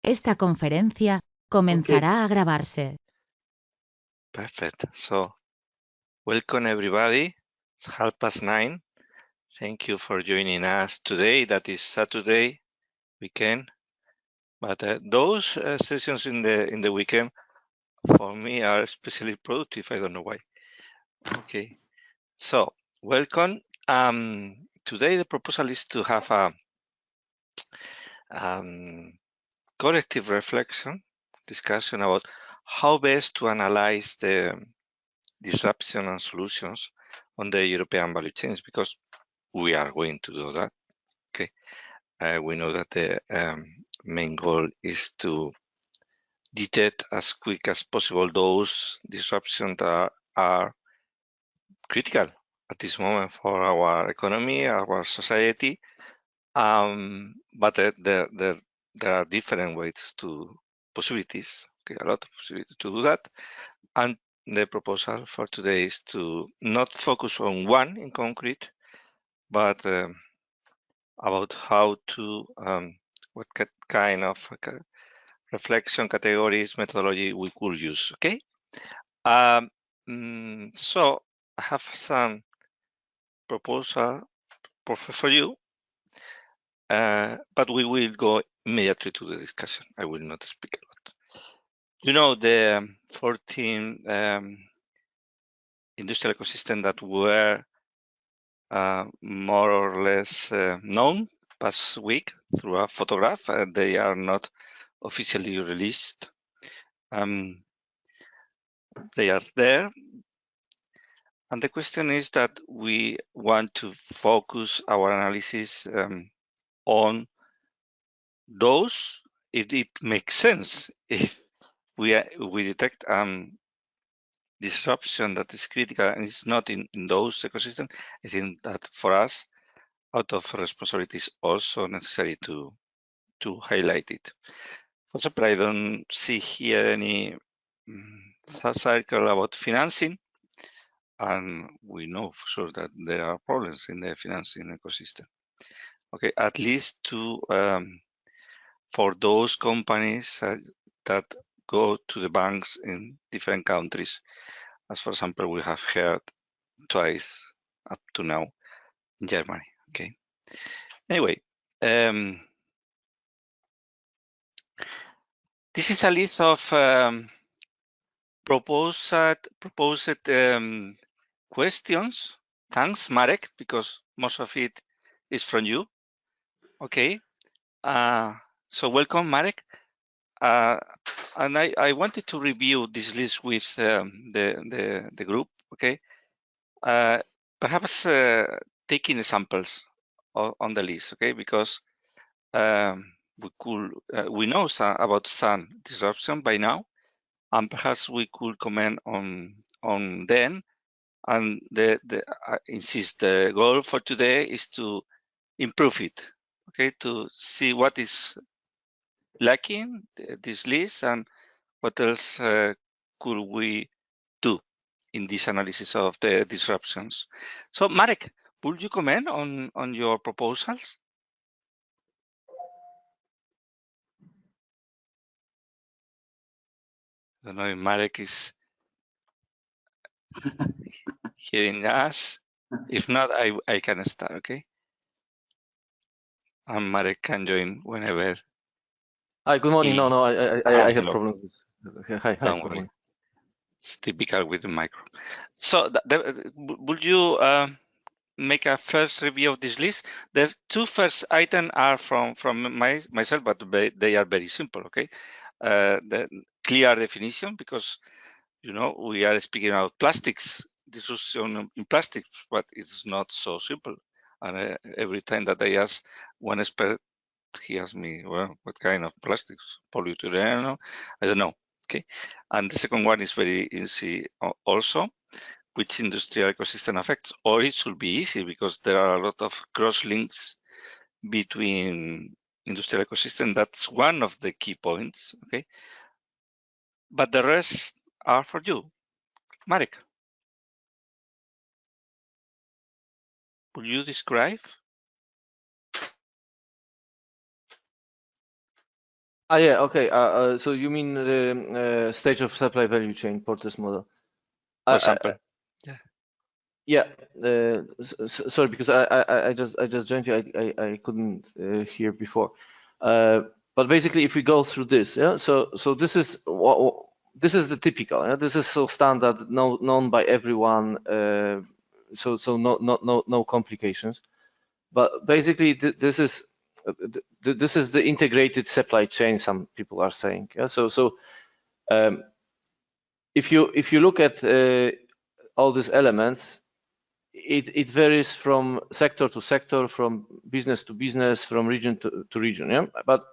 Esta conferencia comenzará a grabarse. Perfect. So, welcome everybody. It's 9:30. Thank you for joining us today. That is Saturday weekend. But those sessions in the weekend for me are especially productive. I don't know why. Okay. So, welcome. Today the proposal is to have a collective reflection, discussion about how best to analyze the disruption and solutions on the European value chains, because we are going to do that. Okay, we know that the main goal is to detect as quick as possible those disruptions that are critical at this moment for our economy, our society. But there are different ways to possibilities. Okay, a lot of possibilities to do that. And the proposal for today is to not focus on one in concrete, but about how to, what kind of reflection categories, methodology we could use, okay? So I have some proposal for you, but we will go immediately to the discussion. I will not speak a lot. You know, the 14 industrial ecosystem that were more or less known past week through a photograph. They are not officially released. They are there. And the question is that we want to focus our analysis on those, if it makes sense. If we detect disruption that is critical and it's not in those ecosystems, I think that for us, out of responsibility, is also necessary to highlight it. For example, I don't see here any circle about financing, and we know for sure that there are problems in the financing ecosystem. Okay, at least for those companies that go to the banks in different countries, as for example, we have heard twice up to now in Germany. Okay. Anyway, this is a list of proposed questions. Thanks, Marek, because most of it is from you. Okay. So welcome, Marek. And I wanted to review this list with the group. Okay. Perhaps taking examples on the list. Okay, because we know about some disruption by now, and perhaps we could comment on them. And I insist, the goal for today is to improve it, okay, to see what is lacking this list and what else could we do in this analysis of the disruptions. So Marek, would you comment on your proposals? I don't know if Marek is hearing us. If not, I can start, okay? And Marek can join whenever. Hi, good morning. No, I have Hello. problems with. Hi, Don't good worry. morning. It's typical with the micro. So would you make a first review of this list? The two first items are from myself, but they are very simple, okay? The clear definition, because you know we are speaking about plastics, disruption in plastics, but it's not so simple. And every time that I ask one expert, he asked me, well, what kind of plastics? Polyethylene? I don't know. Okay. And the second one is very easy also. Which industrial ecosystem affects? Or it should be easy because there are a lot of cross links between industrial ecosystem. That's one of the key points. Okay. But the rest are for you. Marek, will you describe? Yeah, okay. So you mean the stage of supply value chain Porter's model? For example. Yeah. Sorry, because I just joined you. I couldn't hear before. But basically, if we go through this, yeah. So this is this is the typical. Yeah? This is so standard, known by everyone. So no complications. But basically, this is the integrated supply chain. Some people are saying. Yeah. So if you look at all these elements, it varies from sector to sector, from business to business, from region to region. Yeah. But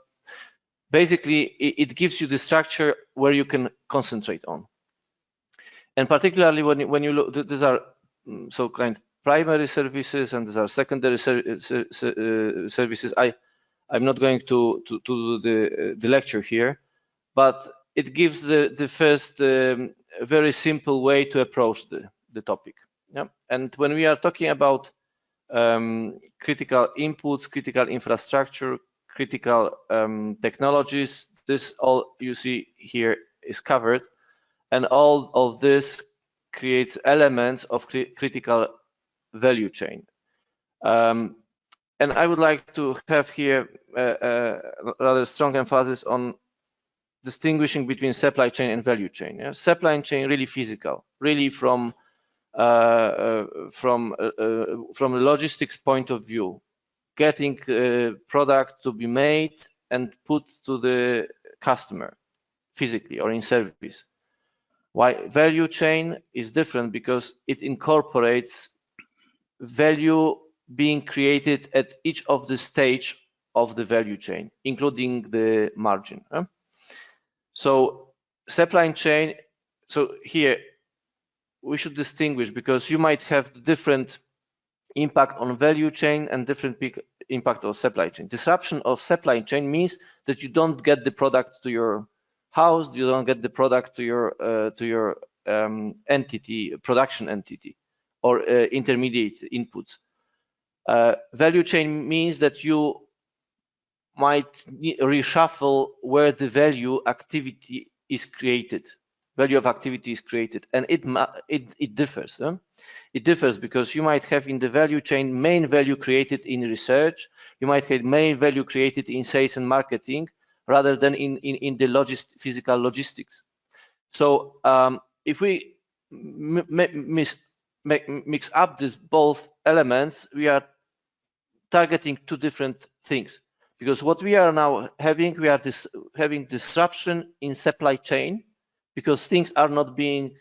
basically, it gives you the structure where you can concentrate on. And particularly when you look, these are so kind of primary services and these are secondary services. I'm not going to do the lecture here, but it gives the first very simple way to approach the topic. Yeah? And when we are talking about critical inputs, critical infrastructure, critical technologies, this all you see here is covered, and all of this creates elements of critical value chain. And I would like to have here a rather strong emphasis on distinguishing between supply chain and value chain. Yeah? Supply chain really physical, really from a logistics point of view, getting product to be made and put to the customer physically or in service. Why value chain is different because it incorporates value being created at each of the stage of the value chain, including the margin. So supply chain, so here we should distinguish because you might have different impact on value chain and different impact on supply chain. Disruption of supply chain means that you don't get the product to your house, you don't get the product to your entity, production entity, or intermediate inputs. Value chain means that you might reshuffle where the value activity is created. Value of activity is created, and it differs. Huh? It differs because you might have in the value chain main value created in research, you might have main value created in sales and marketing, rather than in the physical logistics. So if we mix up these both elements, we are targeting two different things. Because what we are now having, we are having disruption in supply chain because things are not being,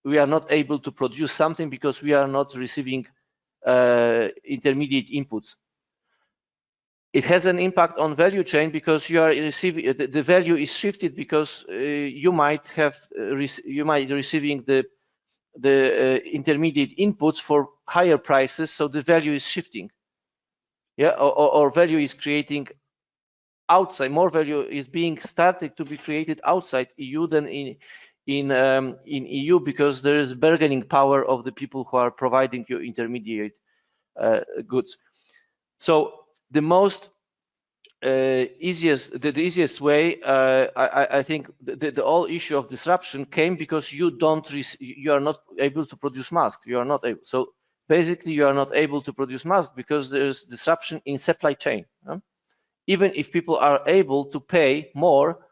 we are not able to produce something because we are not receiving intermediate inputs. It has an impact on value chain because you are receiving, the value is shifted because you might receiving the intermediate inputs for higher prices, so the value is shifting. Yeah, or value is creating outside, more value is being started to be created outside EU than in EU because there is bargaining power of the people who are providing you intermediate goods. So the most the easiest way, I think the whole issue of disruption came because you are not able to produce masks. You are not able. So basically, you are not able to produce masks because there is disruption in supply chain. Even if people are able to pay more,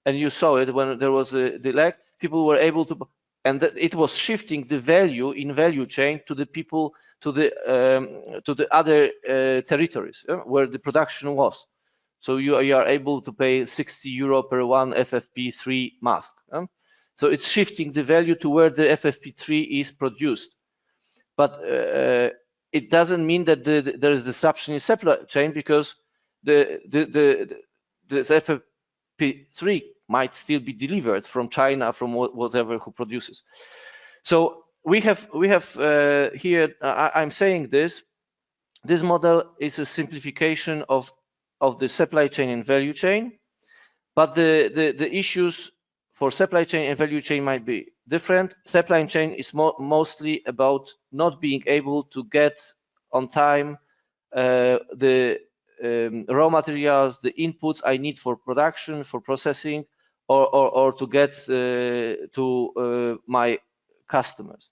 and you saw it when there was a delay, people were able to, and it was shifting the value in value chain to the people, to the other territories where the production was. So you are able to pay 60 euro per one FFP3 mask. So it's shifting the value to where the FFP3 is produced. But it doesn't mean that there is disruption in supply chain because the FFP3 might still be delivered from China, from whatever who produces. So we have here, I'm saying this model is a simplification of the supply chain and value chain, but the issues for supply chain and value chain might be different. Supply chain is mostly about not being able to get on time the raw materials, the inputs I need for production, for processing, or to get to my customers.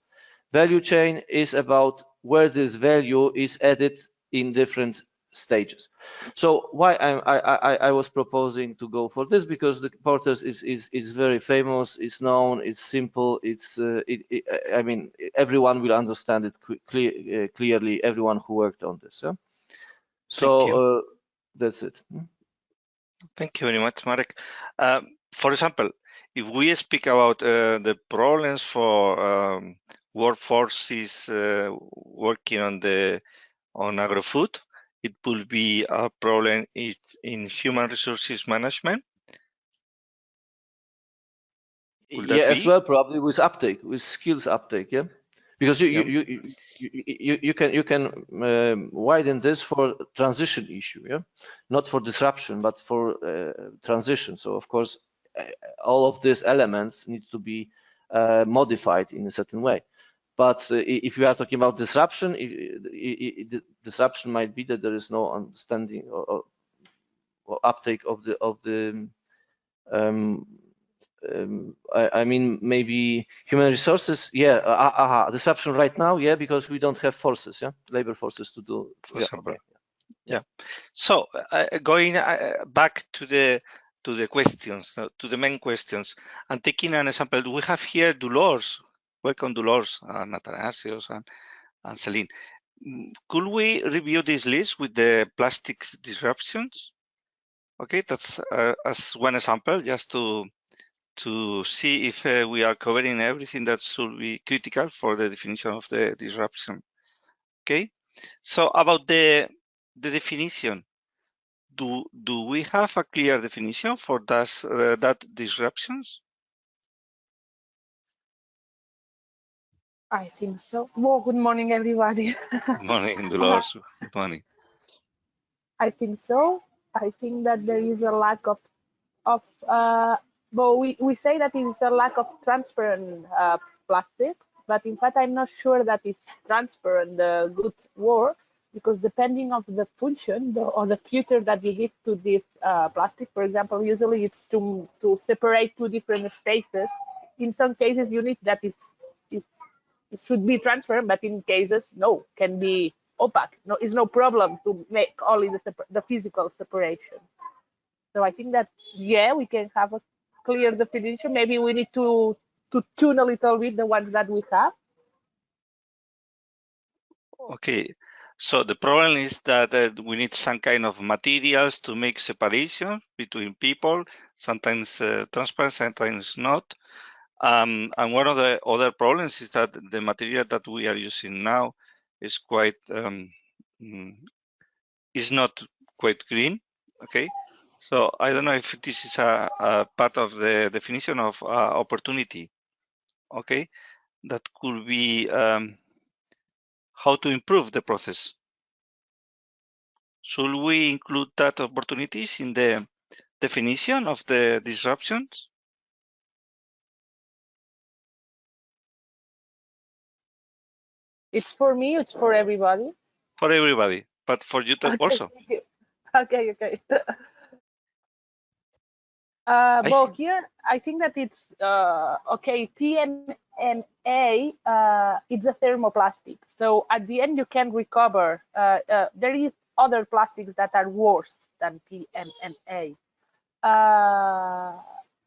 Value chain is about where this value is added in different stages. So why I was proposing to go for this, because the Porters is very famous, it's known, it's simple, it's I mean, everyone will understand it clearly, everyone who worked on this. Yeah? So that's it. Thank you very much, Marek. For example, if we speak about the problems for workforces working on agri-food, it will be a problem in human resources management. Could Yeah, that as be? well, probably with uptake, with skills uptake. Yeah, because you can widen this for transition issue. Yeah, not for disruption, but for transition. So of course, all of these elements need to be modified in a certain way. But if you are talking about disruption, the disruption might be that there is no understanding or uptake of the I mean, maybe human resources. Yeah, disruption right now. Yeah, because we don't have forces. Yeah, labor forces to do. For example. Okay. Yeah. So going back to the questions, to the main questions, and taking an example, we have here Dolores. Welcome, Dolores, and Athanasios, and Celine. Could we review this list with the plastics disruptions? Okay, that's as one example, just to see if we are covering everything that should be critical for the definition of the disruption. Okay, so about the definition, do we have a clear definition for that disruptions? I think so. Well, good morning, everybody. Good morning, Dolores. Good morning. I think so. I think that there is a lack of well, we say that it's a lack of transparent plastic, but in fact, I'm not sure that it's transparent, the good word, because depending on the function or the future that you give to this plastic, for example, usually it's to separate two different spaces. In some cases, you need that it should be transparent, but in cases, no, can be opaque. No, it's no problem to make only the physical separation. So I think that, yeah, we can have a clear definition. Maybe we need to tune a little bit the ones that we have. Okay, so the problem is that we need some kind of materials to make separation between people, sometimes transparent, sometimes not. And one of the other problems is that the material that we are using now is quite is not quite green. Okay, so I don't know if this is a part of the definition of opportunity. Okay, that could be how to improve the process. Should we include that opportunities in the definition of the disruptions? It's for me, it's for everybody. For everybody, but for you Okay, also. okay. Well, here I think that it's okay. PMMA, it's a thermoplastic. So at the end, you can recover. There is other plastics that are worse than PMMA.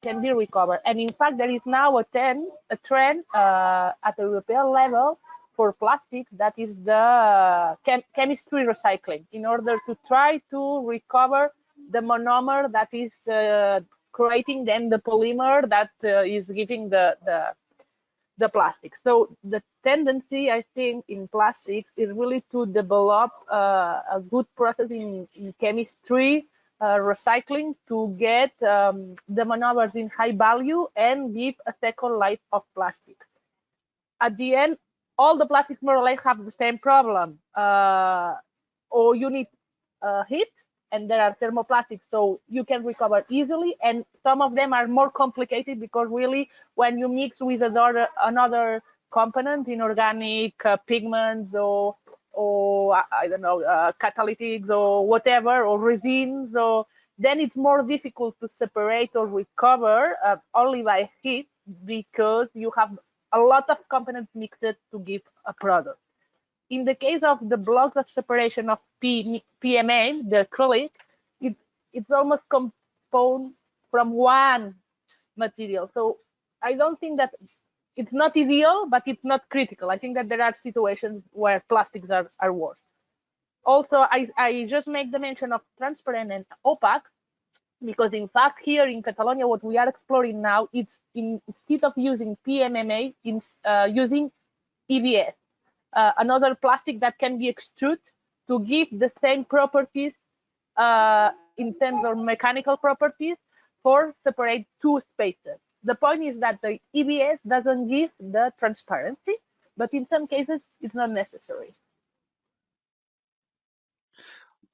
Can be recovered, and in fact, there is now a trend at the European level for plastic that is the chemistry recycling, in order to try to recover the monomer that is creating then the polymer that is giving the plastic. So the tendency, I think, in plastics is really to develop a good process in chemistry recycling to get the monomers in high value and give a second life of plastic. At the end, all the plastics more or less have the same problem. Or you need heat, and there are thermoplastics, so you can recover easily. And some of them are more complicated because really, when you mix with another component, inorganic pigments or or I don't know, catalytics or whatever, or resins, or then it's more difficult to separate or recover only by heat, because you have a lot of components mixed to give a product. In the case of the blocks of separation of PMA, the acrylic, it's almost composed from one material. So I don't think that it's not ideal, but it's not critical. I think that there are situations where plastics are worse. Also, I just make the mention of transparent and opaque, because in fact here in Catalonia, what we are exploring now is instead of using PMMA, using EBS, another plastic that can be extruded to give the same properties in terms of mechanical properties for separate two spaces. The point is that the EBS doesn't give the transparency, but in some cases it's not necessary.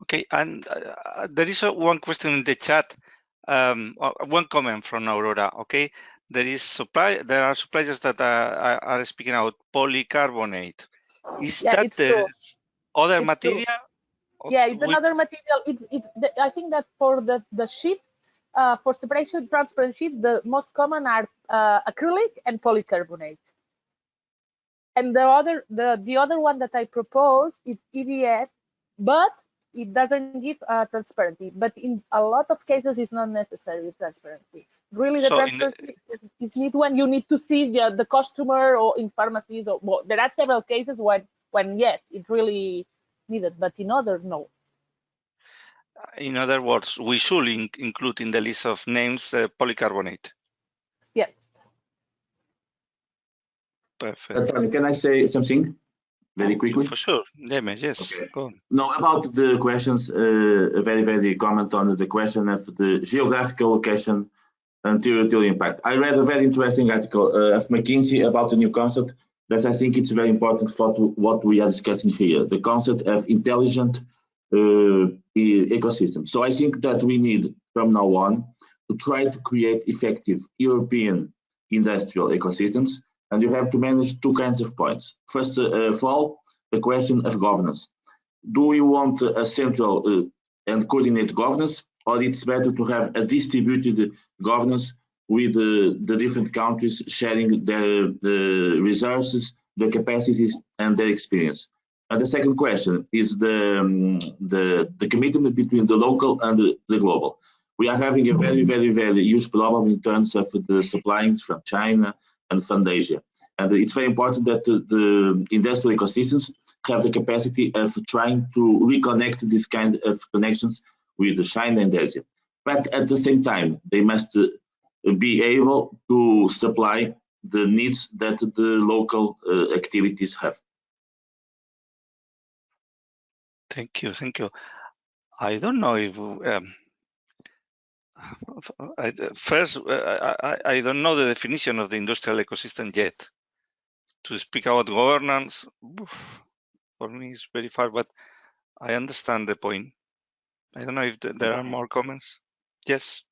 Okay, and there is one question in the chat, one comment from Aurora. Okay, there are suppliers that are speaking out polycarbonate. Is that the true. other It's material? True. Yeah, it's another material. I think that for the sheets, for separation transparent sheets, the most common are acrylic and polycarbonate. And the other one that I propose is EBS, but it doesn't give transparency. But in a lot of cases, it's not necessary transparency. Really, the transparency is needed when you need to see the customer, or in pharmacies. Or well, there are several cases when yes, it's really needed, but in others, no. In other words, we should include in the list of names polycarbonate. Yes. Perfect. Can I say something very quickly? For sure, James, yes. Okay. Go on. No, about the questions, a very comment on the question of the geographical location and territorial impact. I read a very interesting article of McKinsey about a new concept that I think it's very important for what we are discussing here, the concept of intelligent ecosystem. So I think that we need from now on to try to create effective European industrial ecosystems, and you have to manage two kinds of points. First of all, the question of governance. Do we want a central and coordinated governance, or it's better to have a distributed governance with the different countries sharing the resources, the capacities, and their experience? And the second question is the commitment between the local and the global. We are having a very huge problem in terms of the supplies from China and from Asia. And it's very important that the industrial ecosystems have the capacity of trying to reconnect this kind of connections with China and Asia. But at the same time, they must be able to supply the needs that the local activities have. Thank you. I don't know if first I don't know the definition of the industrial ecosystem yet. To speak about governance, for me it's very far, but I understand the point. I don't know if there are more comments. Yes.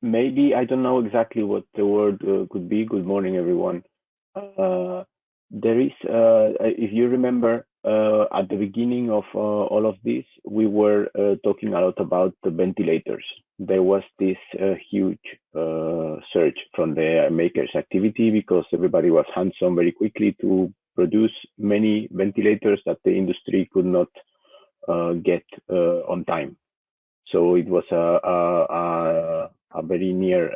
Maybe I don't know exactly what the word could be. Good morning, everyone. There is, if you remember, at the beginning of all of this, we were talking a lot about the ventilators. There was this huge surge from the makers' activity because everybody was hands-on very quickly to produce many ventilators that the industry could not get on time. So it was a very near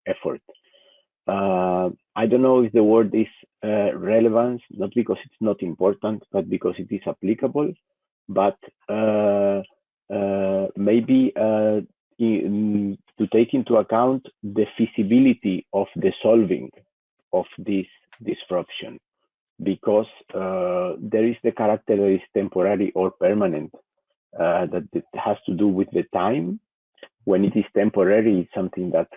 effort. I don't know if the word is relevance, not because it's not important, but because it is applicable. But maybe to take into account the feasibility of the solving of this disruption, because there is the character that is temporary or permanent, that it has to do with the time. When it is temporary, it's something that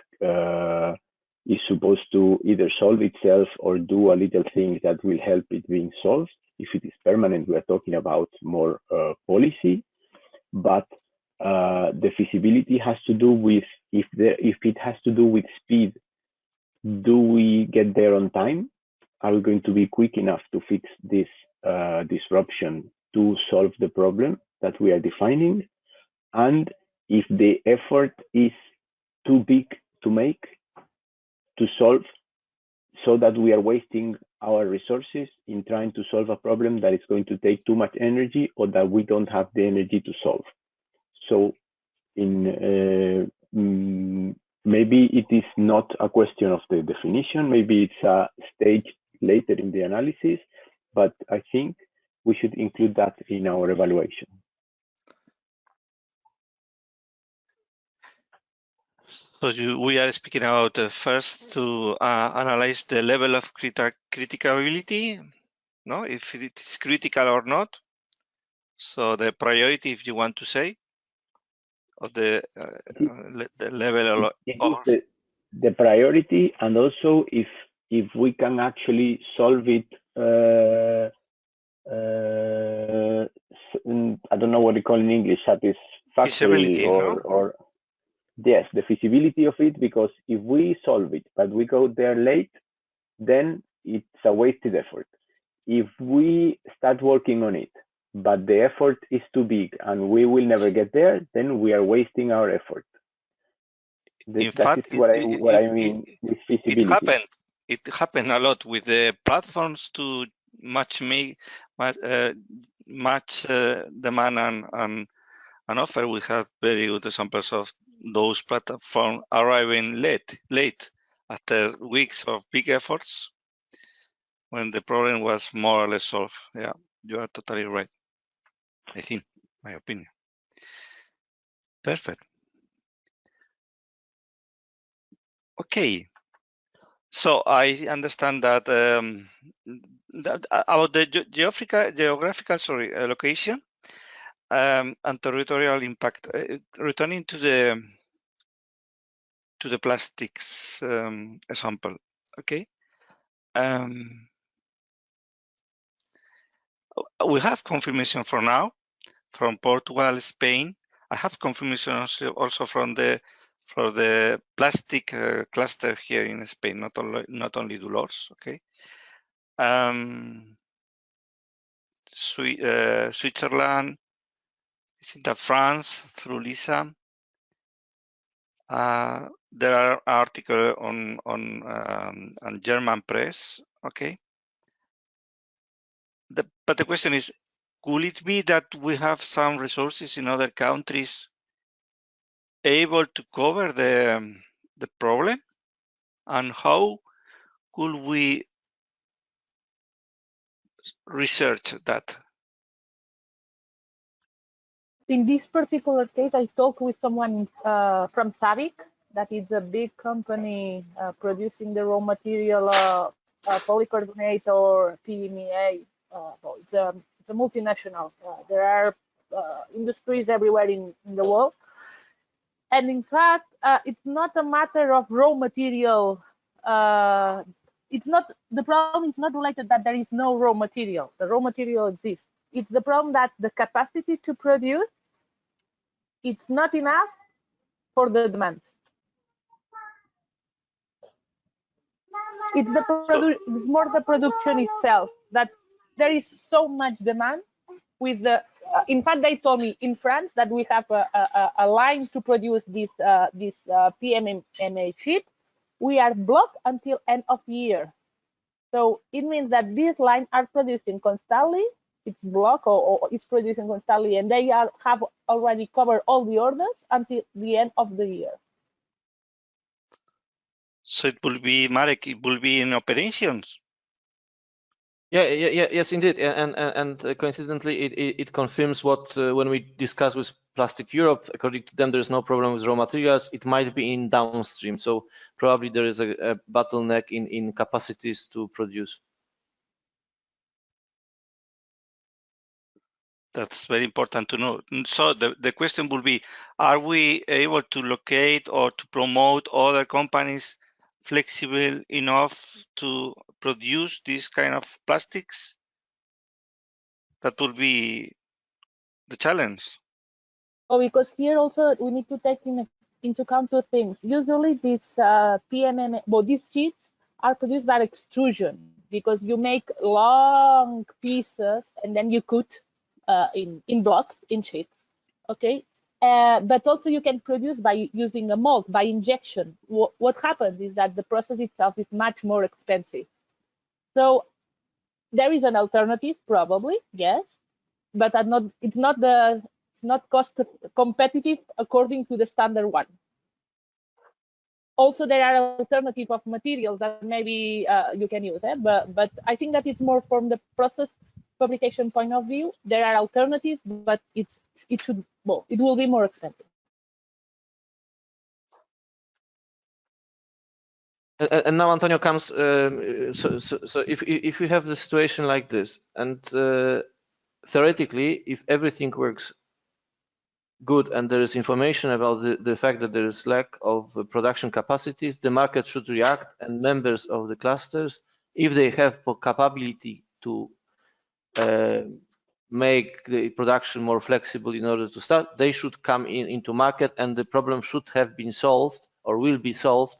is supposed to either solve itself or do a little thing that will help it being solved. If it is permanent, we are talking about more policy, but the feasibility has to do with, if it has to do with speed, do we get there on time? are we going to be quick enough to fix this disruption to solve the problem that we are defining? And if the effort is too big to make, to solve, so that we are wasting our resources in trying to solve a problem that is going to take too much energy or that we don't have the energy to solve. So maybe it is not a question of the definition, maybe it's a stage later in the analysis, but I think we should include that in our evaluation. So we are speaking about first to analyze the level of criticality, no, if it is critical or not. So the priority, if you want to say, of the level of the priority, and also if we can actually solve it. I don't know what you call in English, satisfactorily, or yes, the feasibility of it, because if we solve it but we go there late, then it's a wasted effort. If we start working on it but the effort is too big and we will never get there, then we are wasting our effort. In fact, what I mean with feasibility. It happened a lot with the platforms to match demand and offer. We have very good examples of those platforms arriving late after weeks of big efforts when the problem was more or less solved. Yeah, you are totally right. I think, my opinion. Perfect. Okay. So I understand that, about the geographical location and territorial impact. Returning to the plastics example. Okay. We have confirmation for now from Portugal, Spain. I have confirmation also from the plastic cluster here in Spain, not only Dolores. Okay. Switzerland, France through Lisa. There are articles on German press. Okay. But the question is, could it be that we have some resources in other countries able to cover the problem? And how could we research that? In this particular case, I talked with someone from SABIC, that is a big company producing the raw material polycarbonate or PMMA. It's a multinational. There are industries everywhere in the world. And in fact, it's not a matter of raw material. It's not, the problem is not related that there is no raw material. The raw material exists. It's the problem that the capacity to produce, it's not enough for the demand. It's it's more the production itself, that there is so much demand with the. In fact, they told me in France that we have a line to produce this PMMA sheet. We are blocked until end of year. So it means that these lines are producing constantly. It's blocked or it's producing constantly, and they have already covered all the orders until the end of the year. So it will be, Marek, it will be in operations. Yes, indeed, and coincidentally, it confirms what when we discuss with Plastic Europe. According to them, there is no problem with raw materials. It might be in downstream, so probably there is a bottleneck in capacities to produce. That's very important to know. So the question will be, are we able to locate or to promote other companies flexible enough to produce these kind of plastics? That will be the challenge. Oh, because here also we need to take into account two things. Usually these PMMA, these sheets are produced by extrusion. because you make long pieces and then you cut in blocks, in sheets, okay? But also you can produce by using a mold, by injection. What happens is that the process itself is much more expensive. So there is an alternative, probably, yes, but it's not cost competitive according to the standard one. Also, there are alternative of materials that maybe you can use, but I think that it's more from the process fabrication point of view. There are alternatives, but it will be more expensive. And now Antonio comes. So if we have the situation like this, and theoretically, if everything works good and there is information about the fact that there is lack of production capacities, the market should react, and members of the clusters, if they have capability to make the production more flexible in order to start, they should come into market, and the problem should have been solved or will be solved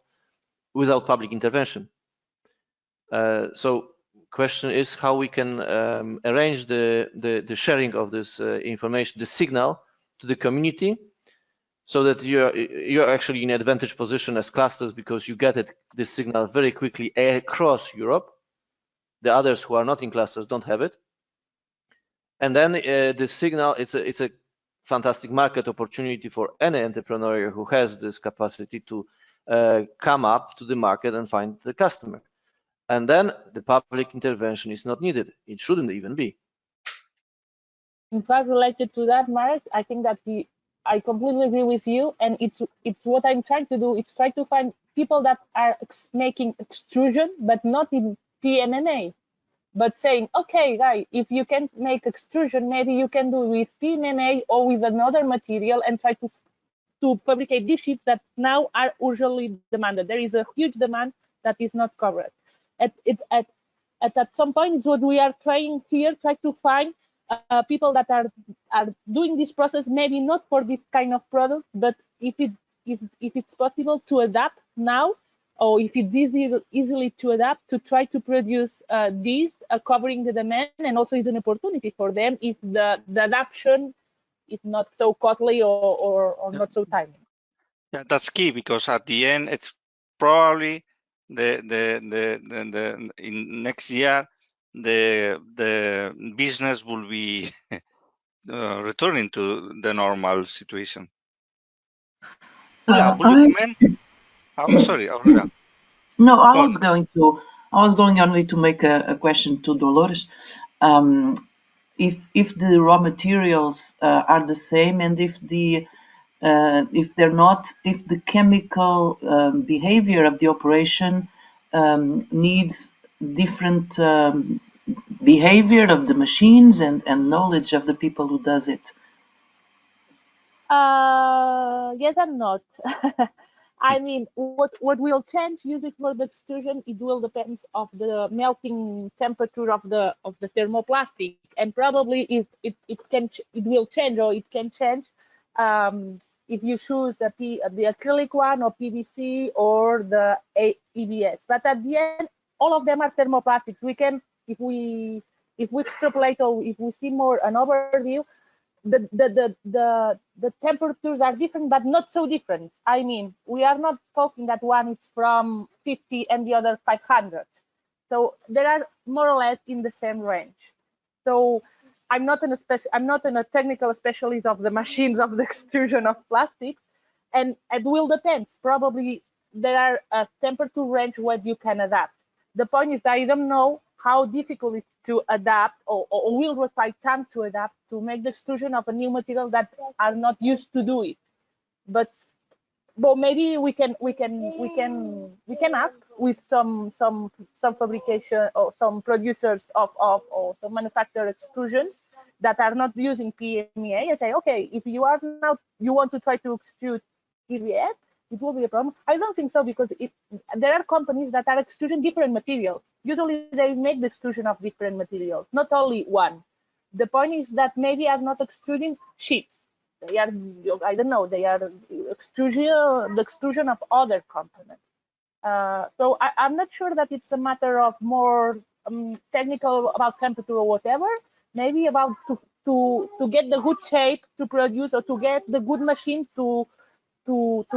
without public intervention. So question is how we can arrange the sharing of this information, the signal to the community, so that you're actually in an advantage position as clusters, because you get this signal very quickly across Europe. The others who are not in clusters don't have it. And then the signal, it's a fantastic market opportunity for any entrepreneur who has this capacity to come up to the market and find the customer. And then the public intervention is not needed. It shouldn't even be. In fact, related to that, Marek, I think that I completely agree with you, and it's what I'm trying to do. It's try to find people that are making extrusion, but not in PMMA, but saying, okay, guys, if you can make extrusion, maybe you can do with PMMA or with another material, and try to fabricate these sheets that now are urgently demanded. There is a huge demand that is not covered. At some point, it's what we are trying here, try to find people that are doing this process, maybe not for this kind of product, but if it's possible to adapt now, or if it's easily to adapt, to try to produce these covering the demand, and also is an opportunity for them if the adaptation is not so costly or not so timely. Yeah, that's key, because at the end it's probably in next year the business will be returning to the normal situation. Would you comment? Oh, sorry, Aurora. No, I was going only to make a question to Dolores. If the raw materials are the same, and if they're not, if the chemical behavior of the operation needs different behavior of the machines and knowledge of the people who does it. Yes and not. I mean, what will change usually for the extrusion, it will depend of the melting temperature of the thermoplastic, and probably if it will change, or it can change if you choose the acrylic one, or PVC, or the ABS. But at the end, all of them are thermoplastics. We can, if we extrapolate, or if we see more an overview, the temperatures are different, but not so different. I mean, we are not talking that one is from 50 and the other 500. So they are more or less in the same range. So I'm not a technical specialist of the machines of the extrusion of plastic, and it will depend. Probably there are a temperature range where you can adapt. The point is that I don't know how difficult it's to adapt, or will require time to adapt, to make the extrusion of a new material that are not used to do it. But maybe we can ask with some fabrication or some producers or some manufacturer extrusions that are not using PMEA, and say, okay, if you want to try to extrude EVF, it will be a problem. I don't think so, because there are companies that are extruding different materials. Usually they make the extrusion of different materials, not only one. The point is that maybe are not extruding sheets. They are, I don't know, they are the extrusion of other components. So I'm not sure that it's a matter of more technical about temperature or whatever. Maybe about to get the good shape to produce, or to get the good machine to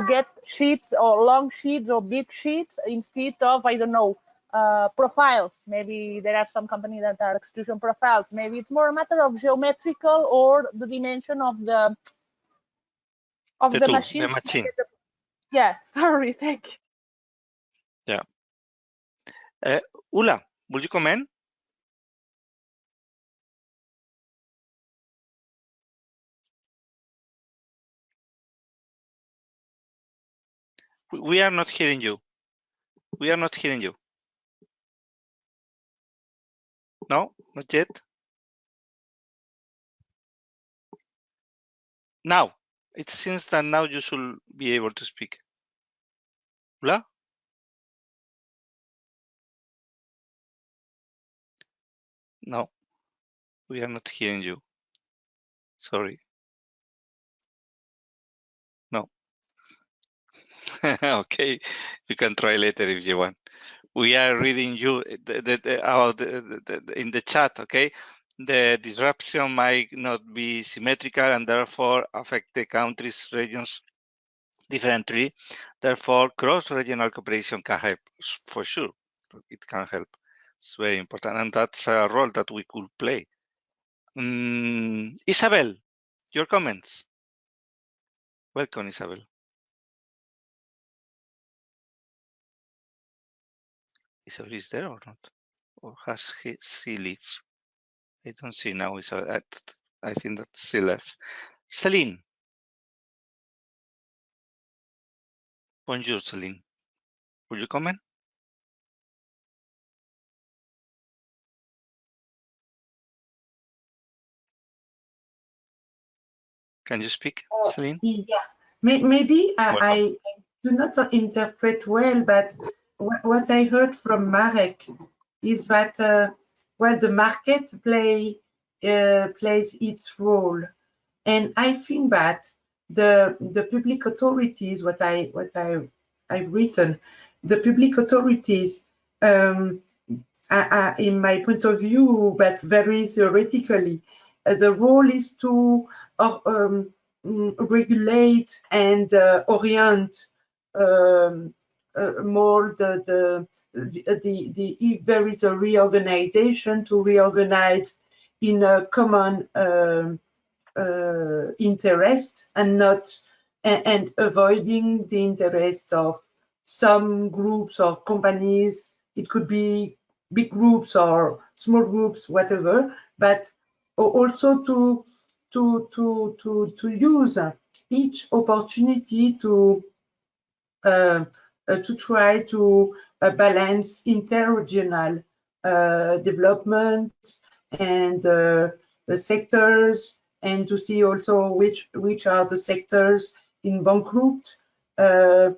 get sheets or long sheets or big sheets instead of, I don't know, profiles. Maybe there are some companies that are extrusion profiles. Maybe it's more a matter of geometrical or the dimension of the machine. The machine. Yeah, sorry, thank you. Yeah. Ula, would you comment? We are not hearing you. We are not hearing you. No, not yet. Now, it seems that now you should be able to speak. Ula? No, we are not hearing you. Sorry. No. Okay, you can try later if you want. We are reading you about in the chat, okay? The disruption might not be symmetrical and therefore affect the countries, regions differently. Therefore, cross-regional cooperation can help, for sure. It can help. It's very important, and that's a role that we could play. Isabel, your comments. Welcome, Isabel. Isabel is there or not? Or has she left? I don't see now Isabel. I think that she left. Celine. Bonjour, Celine. Will you comment? Can you speak, Celine? Yeah, maybe I do not interpret well, but what I heard from Marek is that well, the market plays its role, and I think that the public authorities, what I've written, the public authorities, in my point of view, but very theoretically, the role is to regulate and orient more if there is a reorganization, to reorganize in a common interest and not and avoiding the interest of some groups or companies. It could be big groups or small groups, whatever, but also to use each opportunity to try to balance interregional development and the sectors, and to see also which are the sectors in bankrupt to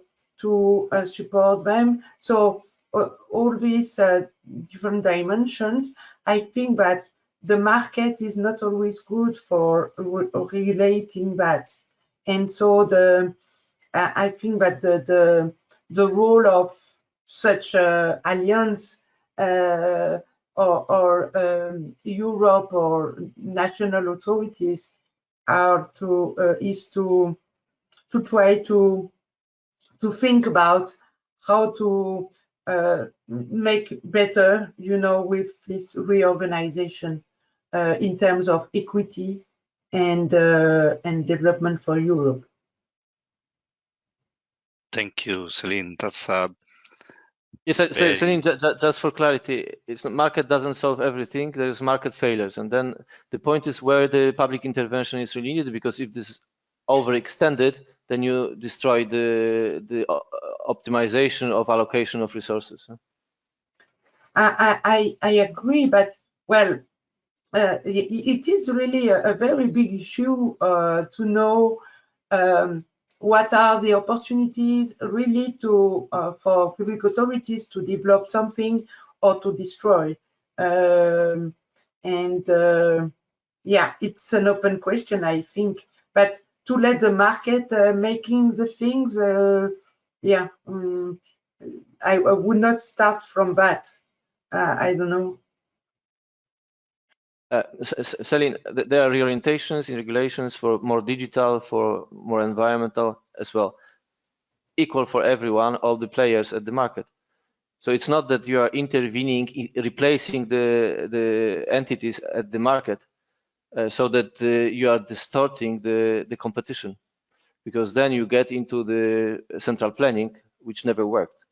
support them. So all these different dimensions, I think that the market is not always good for regulating that, and so I think that the role of such alliance or Europe or national authorities are is to try to think about how to make better, with this reorganization in terms of equity and development for Europe. Thank you, Celine. That's Yes, Celine, just for clarity, it's market doesn't solve everything. There is market failures, and then the point is where the public intervention is really needed. Because if this is overextended, then you destroy the optimization of allocation of resources. I agree, but well, it is really a very big issue to know what are the opportunities really to for public authorities to develop something or to destroy. Yeah, it's an open question, I think, but to let the market making the things, yeah, I would not start from that. I don't know. Celine, there are reorientations in regulations for more digital, for more environmental as well, equal for everyone, all the players at the market. So it's not that you are intervening, replacing the entities at the market, so that you are distorting the competition, because then you get into the central planning, which never worked.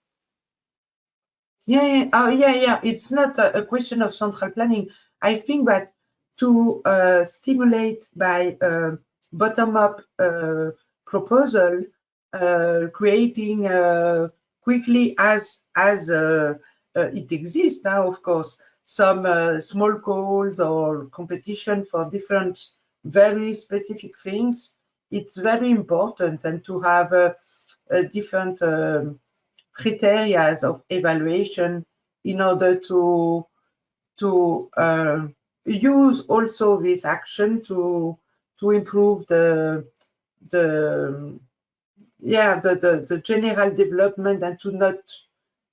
Yeah. Oh, yeah. It's not a question of central planning. I think that to stimulate by bottom-up proposal, creating quickly as it exists now, of course, some small calls or competition for different very specific things. It's very important, and to have a different criteria of evaluation in order to use also this action to improve the general development, and to not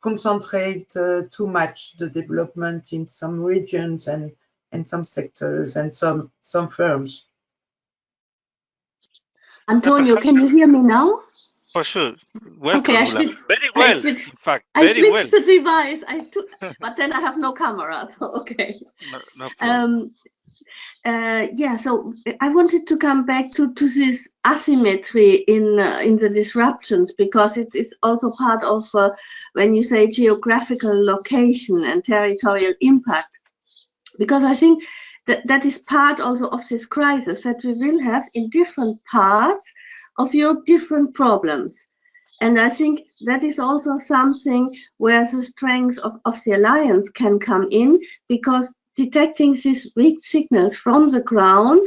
concentrate too much the development in some regions and some sectors and some firms. Antonio, can you hear me now? For sure. Welcome, Okay, very well. In fact, I very well. switched the device. But then I have no camera, so okay. No problem. Yeah, so I wanted to come back to this asymmetry in the disruptions, because it is also part of when you say geographical location and territorial impact, because I think that is part also of this crisis, that we will have in different parts of Europe different problems. And I think that is also something where the strength of the alliance can come in, because detecting these weak signals from the ground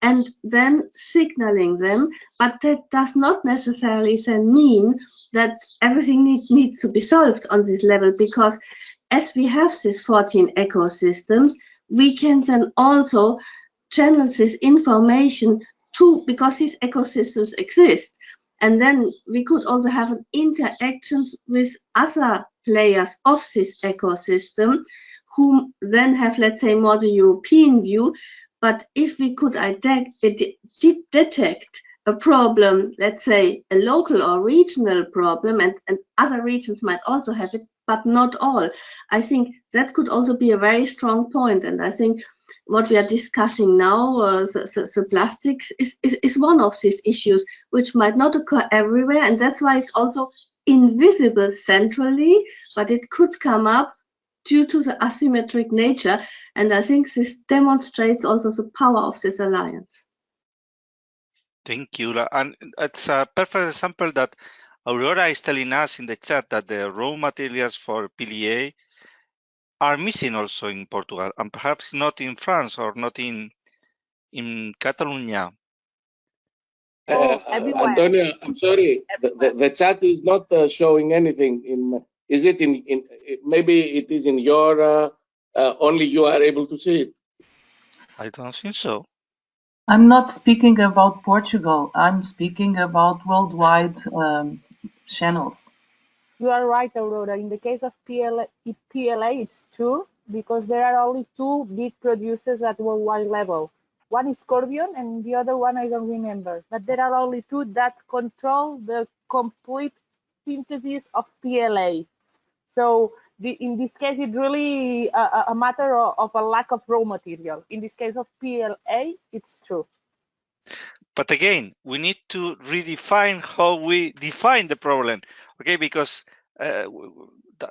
and then signaling them, but that does not necessarily then mean that everything needs to be solved on this level, because as we have these 14 ecosystems, we can then also channel this information to, because these ecosystems exist. And then we could also have an interactions with other players of this ecosystem, who then have, let's say, more the European view. But if we could detect a problem, let's say a local or regional problem, and other regions might also have it, but not all, I think that could also be a very strong point. And I think what we are discussing now, the plastics, is one of these issues which might not occur everywhere, and that's why it's also invisible centrally, but it could come up due to the asymmetric nature. And I think this demonstrates also the power of this alliance. Thank you. And it's a perfect example that Aurora is telling us in the chat that the raw materials for PLA are missing also in Portugal, and perhaps not in France or not in Catalonia. Antonio, I'm sorry, the chat is not showing anything. Is it in maybe it is in your only you are able to see it? I don't think so. I'm not speaking about Portugal. I'm speaking about worldwide channels. You are right, Aurora. In the case of PLA, it's true, because there are only two big producers at worldwide level. One is Corbion, and the other one I don't remember. But there are only two that control the complete synthesis of PLA. So in this case, it's really a matter of a lack of raw material. In this case of PLA, it's true. But again, we need to redefine how we define the problem, okay? Because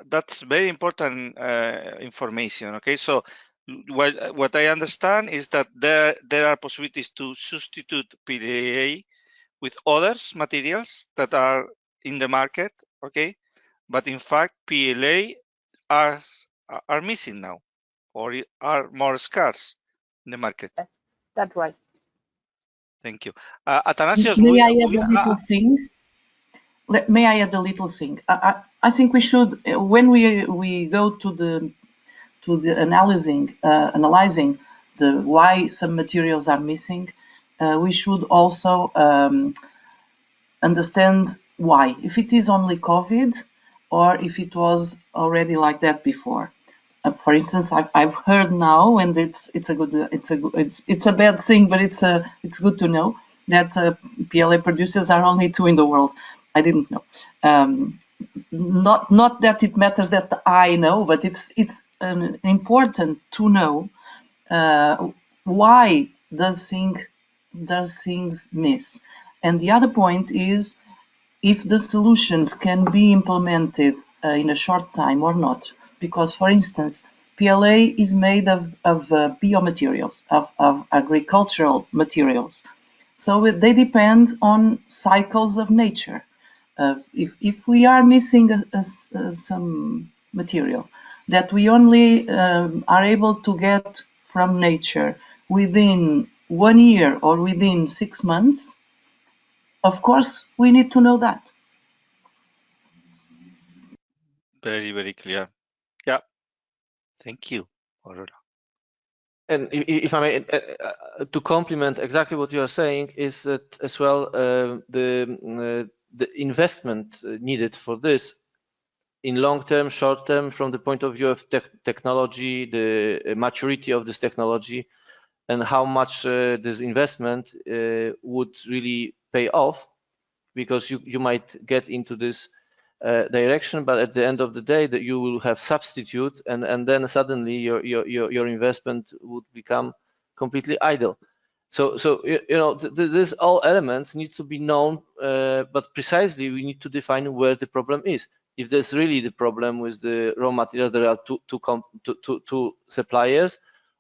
that's very important information, okay? So what I understand is that there are possibilities to substitute PLA with other materials that are in the market, okay? But in fact, PLA are missing now, or are more scarce in the market. That's right. Thank you. Athanasios, May I add a little thing? May I add a little thing? I think we should, when we go to the analyzing the why some materials are missing, we should also understand why. If it is only COVID, or if it was already like that before. For instance, I've heard now, and it's a bad thing, but it's good to know that PLA producers are only 2 in the world. I didn't know. Not that it matters that I know, but it's important to know why does things miss. And the other point is if the solutions can be implemented in a short time or not. Because, for instance, PLA is made of biomaterials, of agricultural materials. So they depend on cycles of nature. If we are missing some material that we only are able to get from nature within 1 year or within 6 months, of course, we need to know that. Very, very clear. Yeah. Thank you, Aurora. And if I may, to complement exactly what you are saying, is that as well the investment needed for this in long term, short term, from the point of view of technology, the maturity of this technology, and how much this investment would really pay off, because you might get into this direction, but at the end of the day that you will have substitute, and then suddenly your investment would become completely idle. So these all elements need to be known, but precisely we need to define where the problem is. If there's really the problem with the raw material, there are two suppliers,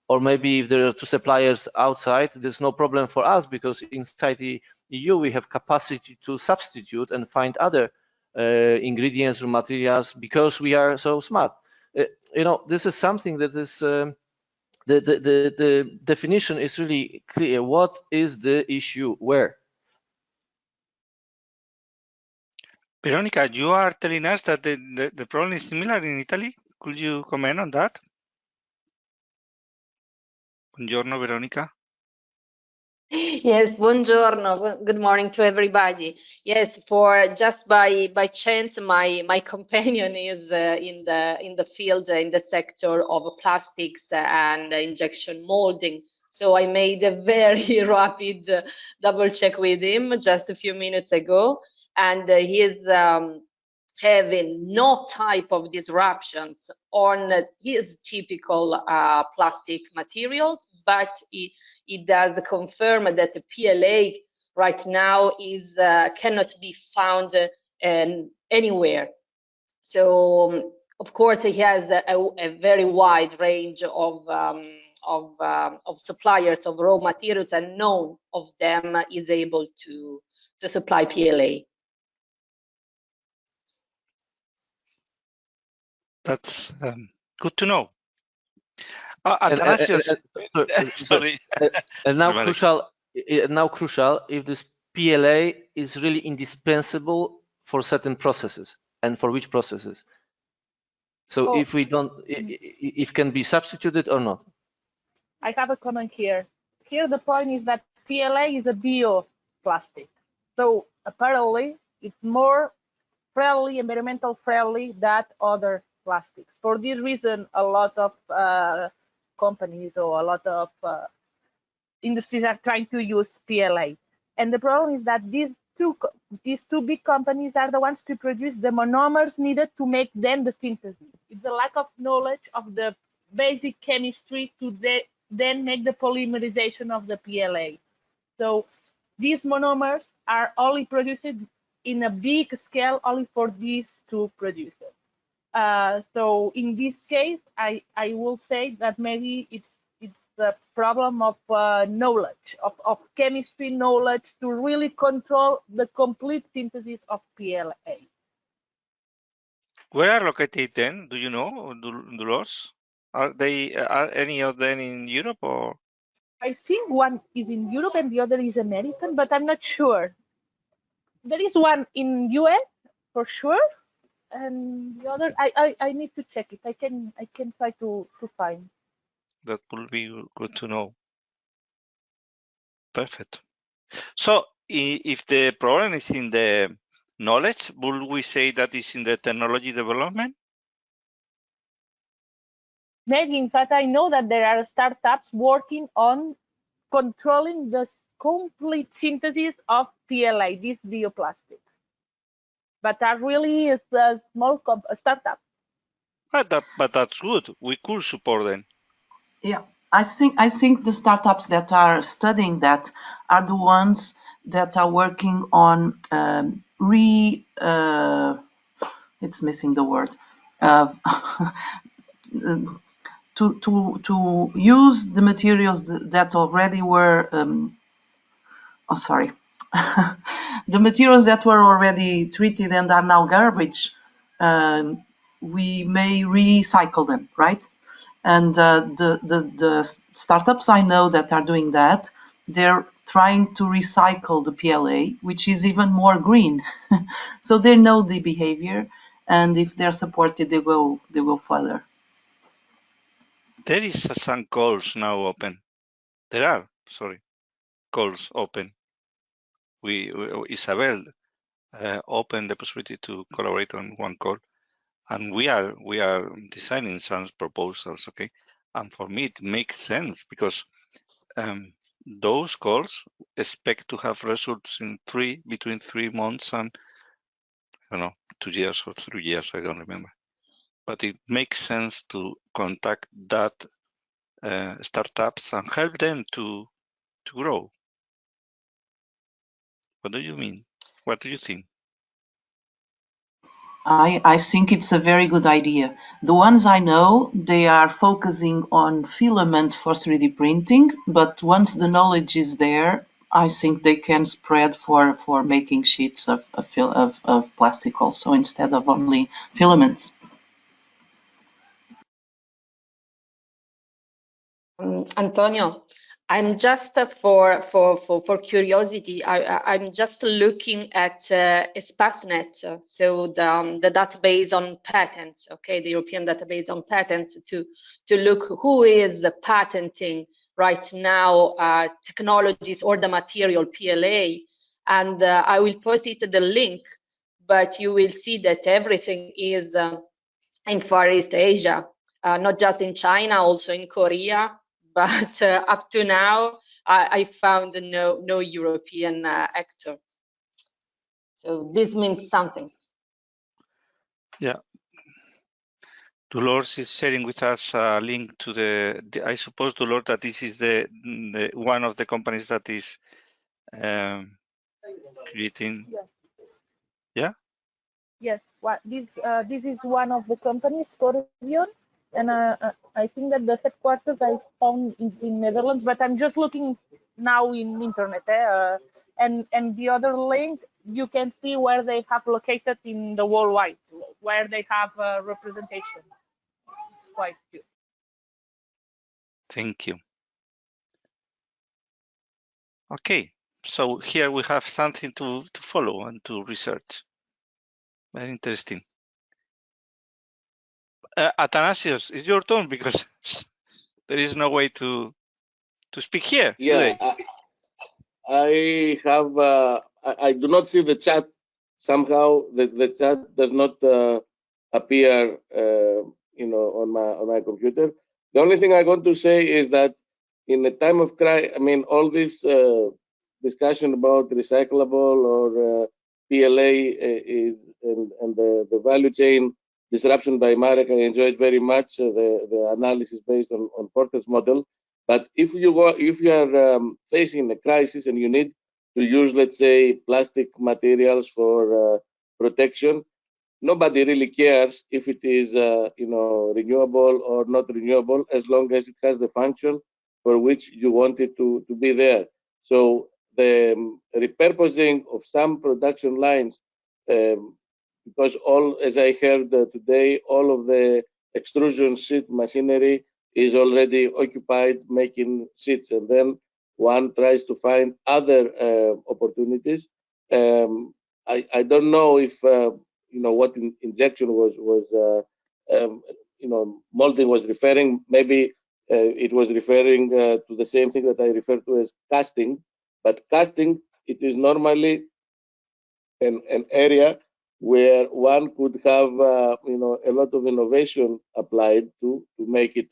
or maybe if there are 2 suppliers outside, there's no problem for us, because inside the EU we have capacity to substitute and find other ingredients, raw materials, because we are so smart. This is something that is the definition is really clear. What is the issue where? Veronica, you are telling us that the problem is similar in Italy. Could you comment on that? Buongiorno, Veronica. Yes, buongiorno. Good morning to everybody. Yes, for just by chance, my companion is in the field, in the sector of plastics and injection molding. So I made a very rapid double check with him just a few minutes ago, and he is having no type of disruptions on his typical plastic materials, but it does confirm that the PLA right now is cannot be found anywhere. So of course he has a very wide range of suppliers of raw materials, and none of them is able to supply PLA. That's good to know. Sorry. And now crucial, if this PLA is really indispensable for certain processes, and for which processes. So if we don't, if can be substituted or not. I have a comment here. Here the point is that PLA is a bioplastic. So apparently it's more friendly, environmental friendly than other plastics. For this reason, a lot of companies or a lot of industries are trying to use PLA. And the problem is that these two big companies are the ones to produce the monomers needed to make then the synthesis. It's the lack of knowledge of the basic chemistry to then make the polymerization of the PLA. So these monomers are only produced in a big scale only for these 2 producers. So in this case, I will say that maybe it's the problem of knowledge, of chemistry knowledge, to really control the complete synthesis of PLA. Where are located then? Do you know, Dolores? Are any of them in Europe, or? I think one is in Europe and the other is American, but I'm not sure. There is one in US for sure, and the other I need to check it. I can try to find. That would be good to know. Perfect. So if the problem is in the knowledge, would we say that is in the technology development? maybe, in fact, I know that there are startups working on controlling the complete synthesis of PLA, this bioplastic, but are really a small startup. But that's good. We could support them. Yeah, I think the startups that are studying that are the ones that are working on it's missing the word. To use the materials that already were the materials that were already treated and are now garbage, we may recycle them, right? And the startups I know that are doing that, they're trying to recycle the PLA, which is even more green. So they know the behavior, and if they're supported, they go further. There is some calls now open. There are, sorry, calls open. Isabel opened the possibility to collaborate on one call, and we are designing some proposals. Okay, and for me it makes sense because those calls expect to have results in between 3 months and I don't know 2 years or 3 years. I don't remember, but it makes sense to contact that startups and help them to grow. What do you mean? What do you think? I think it's a very good idea. The ones I know, they are focusing on filament for 3D printing, but once the knowledge is there, I think they can spread for making sheets of plastic also instead of only filaments. Antonio, I'm just for curiosity. I'm just looking at Spasnet, so the database on patents. Okay, the European database on patents to look who is patenting right now technologies or the material PLA, and I will post it the link. But you will see that everything is in Far East Asia, not just in China, also in Korea. But up to now, I found no European actor. So this means something. Yeah. Dolores is sharing with us a link to I suppose, Dolores, that this is the one of the companies that is creating. Yes. Yeah. Yes. This is one of the companies, Scorpion, and I think that the headquarters I found in Netherlands, but I'm just looking now in internet. And the other link, you can see where they have located in the worldwide, where they have representation. Quite good. Thank you. Okay, so here we have something to follow and to research. Very interesting. Athanasios, it's your turn because there is no way to speak here today. I have. I do not see the chat. Somehow the chat does not appear. On my computer. The only thing I want to say is that in the time of crisis, I mean, all this discussion about recyclable or PLA is and the value chain disruption by Marek. I enjoyed very much the analysis based on Porter's model. But if you are facing a crisis and you need to use, let's say, plastic materials for protection, nobody really cares if it is renewable or not renewable, as long as it has the function for which you want it to be there. So the repurposing of some production lines, because as I heard today, all of the extrusion sheet machinery is already occupied making sheets, and then one tries to find other opportunities. I don't know if what injection was molding was referring. Maybe it was referring to the same thing that I refer to as casting. But casting, it is normally an area where one could have a lot of innovation applied to make it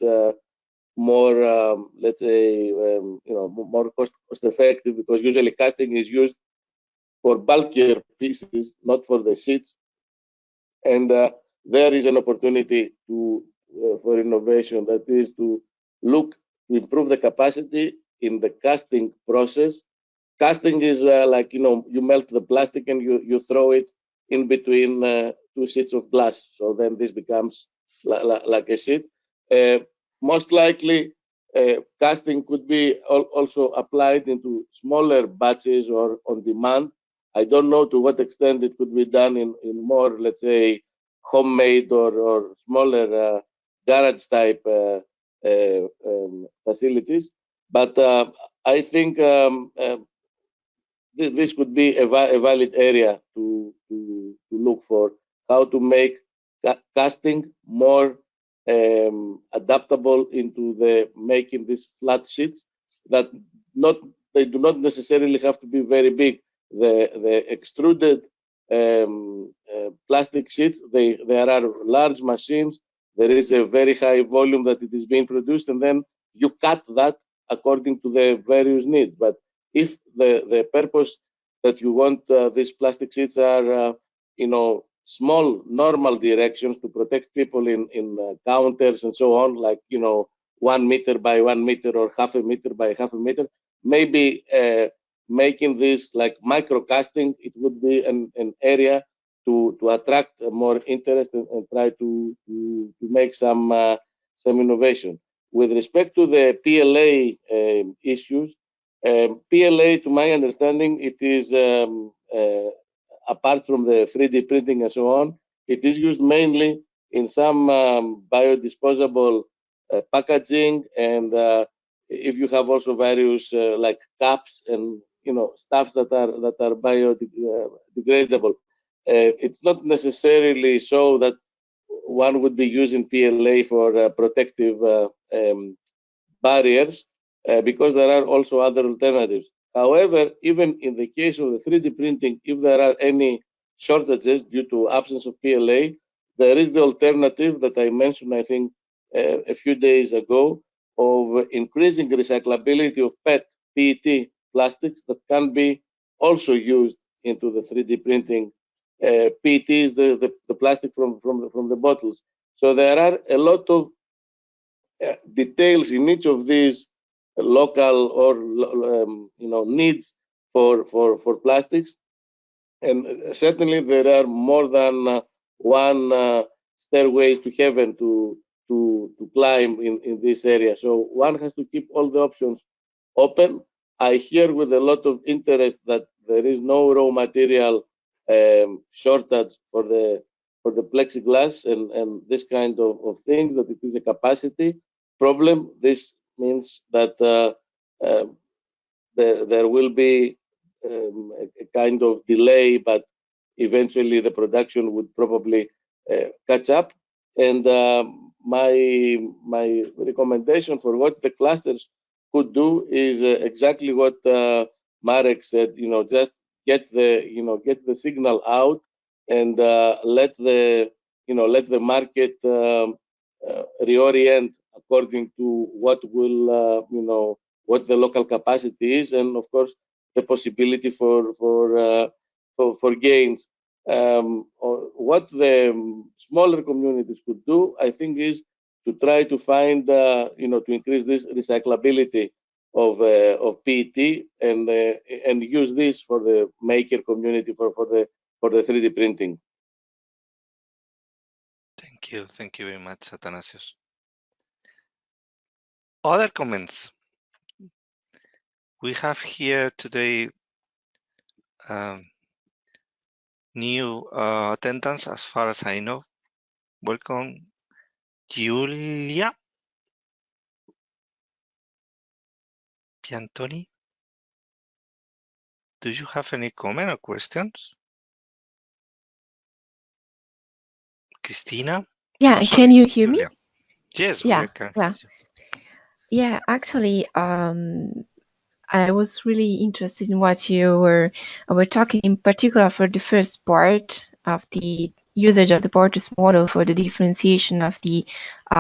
more let's say more cost effective, because usually casting is used for bulkier pieces, not for the sheets, and there is an opportunity for innovation, that is to look to improve the capacity in the casting process. Casting is like, you melt the plastic and you throw it in between two sheets of glass. So then this becomes like a sheet. Most likely, casting could be also applied into smaller batches or on demand. I don't know to what extent it could be done in more, let's say, homemade or smaller garage type facilities. But I think this could be a valid area to look for, how to make casting more adaptable into the making these flat sheets that they do not necessarily have to be very big. The extruded plastic sheets, there are large machines. There is a very high volume that it is being produced, and then you cut that according to the various needs. But if the purpose that you want these plastic sheets are, small normal directions to protect people in counters and so on, like 1 meter by 1 meter or half a meter by half a meter, maybe making this like micro casting, it would be an area to attract more interest and try to make some innovation. With respect to the PLA issues, PLA, to my understanding, it is apart from the 3D printing and so on, it is used mainly in some biodisposable packaging, and if you have also various like caps and stuffs that are biodegradable, it's not necessarily so that one would be using PLA for protective barriers, because there are also other alternatives. However, even in the case of the 3D printing, if there are any shortages due to absence of PLA, there is the alternative that I mentioned, I think, a few days ago, of increasing recyclability of PET plastics that can be also used into the 3D printing. PET is the plastic from the bottles. So there are a lot of details in each of these local or needs for plastics, and certainly there are more than one stairways to heaven to climb in this area. So one has to keep all the options open. I hear with a lot of interest that there is no raw material shortage for the plexiglass and this kind of things, that it is a capacity problem. This means that there will be a kind of delay, but eventually the production would probably catch up. And my recommendation for what the clusters could do is exactly what Marek said. Just get the signal out and let the market reorient according to what will what the local capacity is, and of course the possibility for gains. Or what the smaller communities could do, I think, is to try to find to increase this recyclability of PET and use this for the maker community for the 3D printing. Thank you very much, Athanasios. Other comments? We have here today new attendance, as far as I know. Welcome, Giulia Piantoni. Do you have any comment or questions? Christina? Yeah, Oh, can you hear Julia. me? Yes, Yeah, we can. yeah. Yeah, actually, I was really interested in what you were talking, in particular for the first part of the usage of the Porter's model for the differentiation of the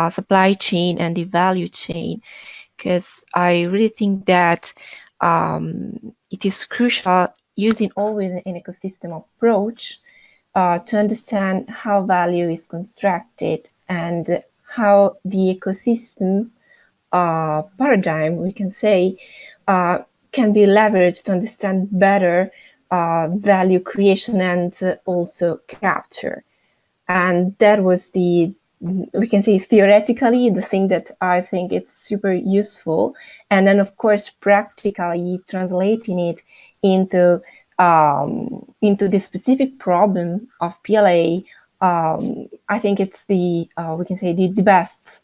supply chain and the value chain, because I really think that it is crucial using always an ecosystem approach to understand how value is constructed and how the ecosystem paradigm, we can say, can be leveraged to understand better value creation and also capture. And that was we can say theoretically, the thing that I think it's super useful. And then, of course, practically translating it into the specific problem of PLA, I think it's we can say the best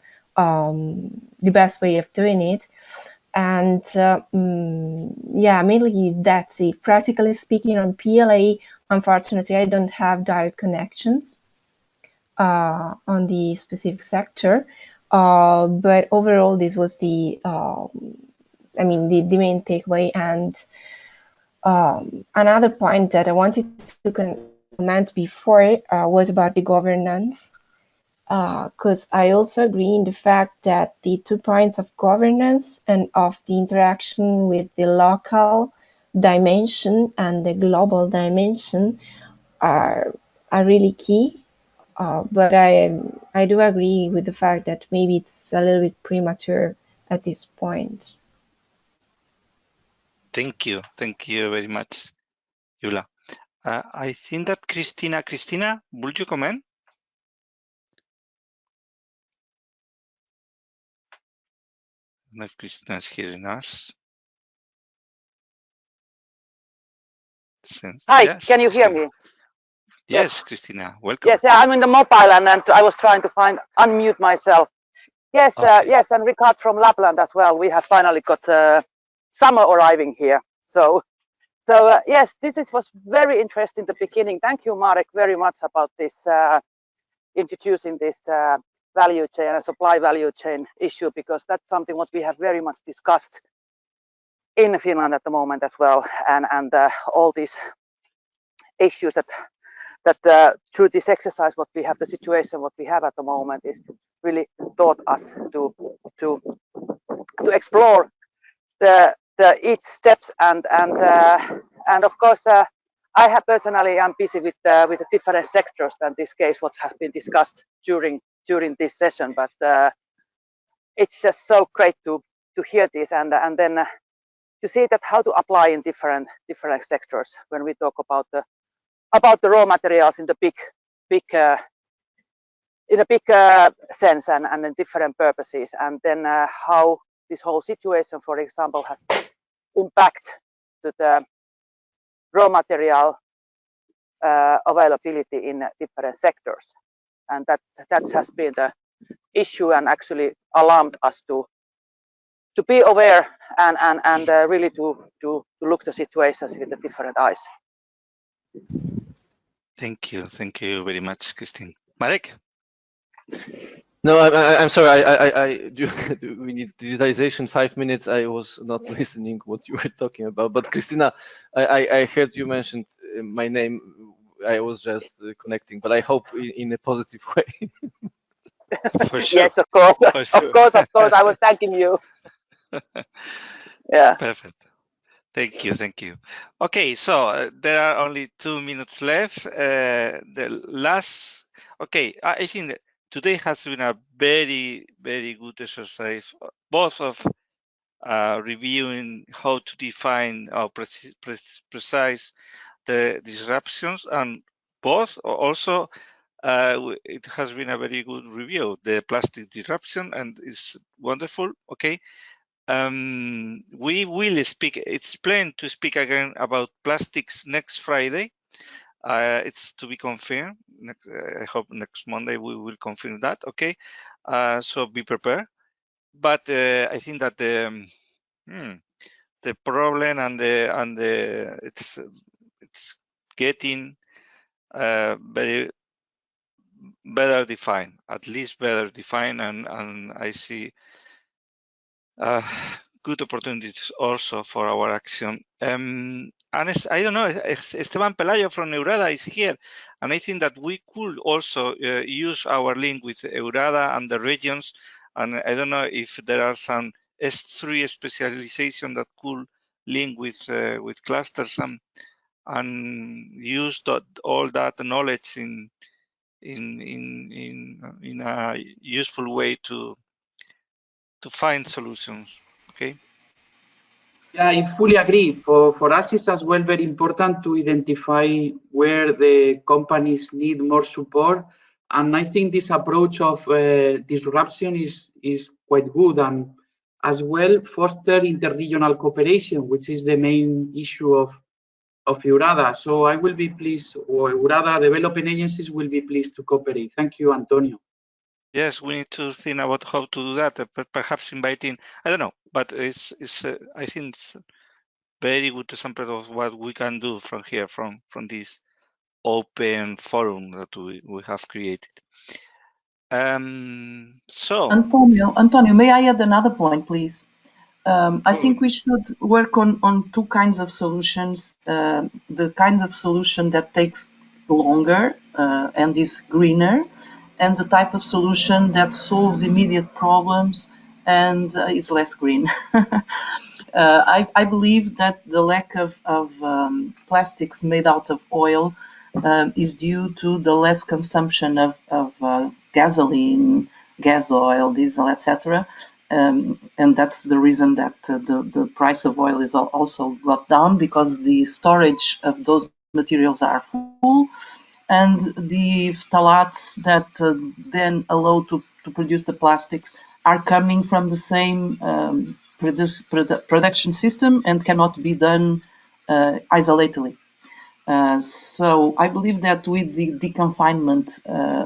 way of doing it. And yeah, mainly that's it. Practically speaking, on PLA, unfortunately, I don't have direct connections on the specific sector, but overall, this was the main takeaway. And another point that I wanted to comment before was about the governance, because I also agree in the fact that the 2 points of governance and of the interaction with the local dimension and the global dimension are really key. But I do agree with the fact that maybe it's a little bit premature at this point. Thank you very much, Yula. I think that Christina, would you comment? I don't know if Christina is hearing us. Hi, Yes, can you hear Christina. me? Yes, Christina, welcome. Yes, yeah, I'm in the mobile and I was trying to unmute myself. Yes, Okay. yes, and regards from Lapland as well. We have finally got summer arriving here. So yes, was very interesting the beginning. Thank you, Marek, very much about this introducing this value chain and supply value chain issue, because that's something what we have very much discussed in Finland at the moment as well, and all these issues that through this exercise, what we have, the situation what we have at the moment, is really taught us to explore the each steps and of course I have personally am busy with the different sectors than this case what has been discussed during this session, but it's just so great to hear this and then to see that how to apply in different sectors when we talk about the raw materials in the big in a big sense and in different purposes, and then how this whole situation, for example, has impact to the raw material availability in different sectors, and that has been the issue and actually alarmed us to be aware and really to look the situations with the different eyes. Thank you very much, Christine. Marek? No, I'm sorry. We need digitization 5 minutes. I was not listening what you were talking about. But Christina, I heard you mentioned my name. I was just connecting, but I hope in a positive way. For sure. Yes, of course. For sure. Of course. I was thanking you. Yeah. Perfect. Thank you. Okay, so there are only 2 minutes left. The last, okay, I think that today has been a very good exercise, both of reviewing how to define or precise the disruptions, and both also it has been a very good review, the plastic disruption, and it's wonderful. Okay. We will speak, it's planned to speak again about plastics next Friday. It's to be confirmed. I hope next Monday we will confirm that. Okay. So be prepared. But I think that the problem and the it's getting very better defined, at least better defined, and I see good opportunities also for our action. I don't know, Esteban Pelayo from Eurada is here, and I think that we could also use our link with Eurada and the regions, and I don't know if there are some S3 specialization that could link with clusters and use all that knowledge in a useful way to find solutions. Okay. Yeah, I fully agree. For us, it's as well very important to identify where the companies need more support. And I think this approach of disruption is quite good, and as well foster interregional cooperation, which is the main issue of Eurada. So I will be pleased, or Eurada developing agencies will be pleased to cooperate. Thank you, Antonio. Yes, we need to think about how to do that. Perhaps inviting, I don't know, but it's I think it's very good example of what we can do from here, from this open forum that we have created. So Antonio, may I add another point, please? I think we should work on two kinds of solutions. The kind of solution that takes longer and is greener, and the type of solution that solves immediate problems and is less green. I believe that the lack of plastics made out of oil is due to the less consumption of gasoline, gas oil, diesel, etc. And that's the reason that the price of oil is also got down, because the storage of those materials are full, and the phthalates that then allow to produce the plastics are coming from the same production system and cannot be done isolatedly. So I believe that with the deconfinement,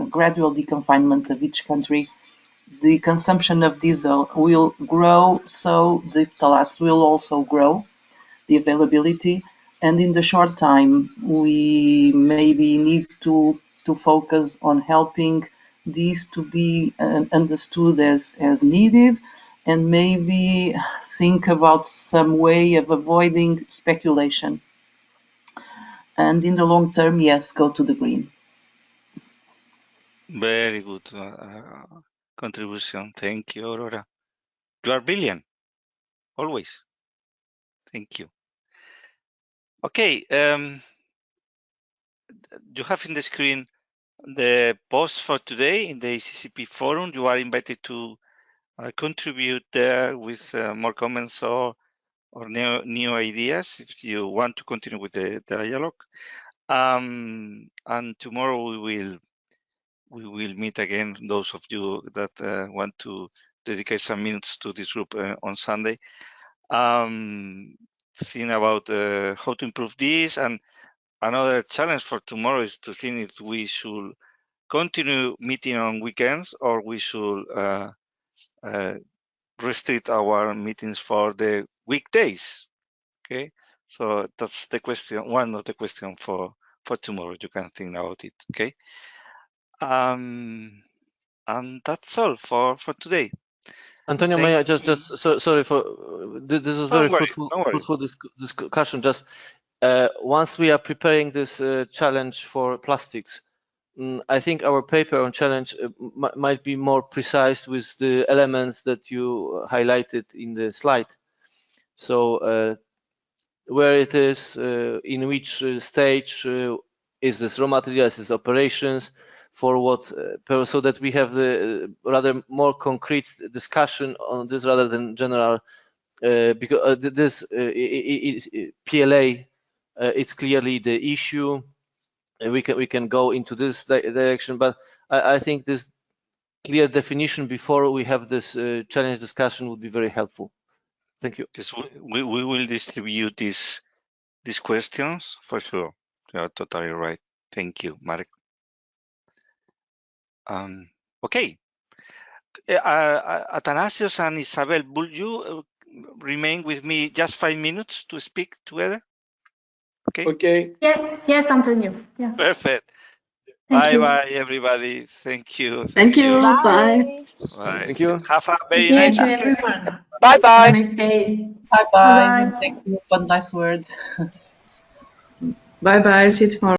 gradual deconfinement of each country, the consumption of diesel will grow, so the phthalates will also grow, the availability. And in the short time, we maybe need to focus on helping these to be understood as needed, and maybe think about some way of avoiding speculation. And in the long term, yes, go to the green. very good contribution. Thank you, Aurora. You are brilliant, always. Thank you. Okay, you have in the screen the post for today in the ECCP forum. You are invited to contribute there with more comments or new ideas if you want to continue with the dialogue. And tomorrow we will meet again. Those of you that want to dedicate some minutes to this group on Sunday. Think about how to improve this, and another challenge for tomorrow is to think if we should continue meeting on weekends or we should restrict our meetings for the weekdays. Okay, so that's the question, one of the questions for tomorrow. You can think about it. Okay, and that's all for today. Antonio, may I just sorry for this is very fruitful discussion. Just once we are preparing this challenge for plastics, I think our paper on challenge might be more precise with the elements that you highlighted in the slide. So where it is, in which stage is this raw material, is this operations, for what, so that we have the rather more concrete discussion on this rather than general, because this PLA, it's clearly the issue. We can go into this direction, but I think this clear definition before we have this challenge discussion would be very helpful. Thank you. Yes, we will distribute these questions for sure. You are totally right. Thank you, Mark. Okay. Athanasios and Isabel, will you remain with me just 5 minutes to speak together? Okay. Okay. Yes, Antonio. Yeah. Perfect. Thank Bye, everybody. Thank you. Thank you. Bye. Bye. Thank you. Have a very Thank nice you, weekend. everyone. Bye bye. Have a nice day. Bye bye. Thank you for nice words. Bye bye. See you tomorrow.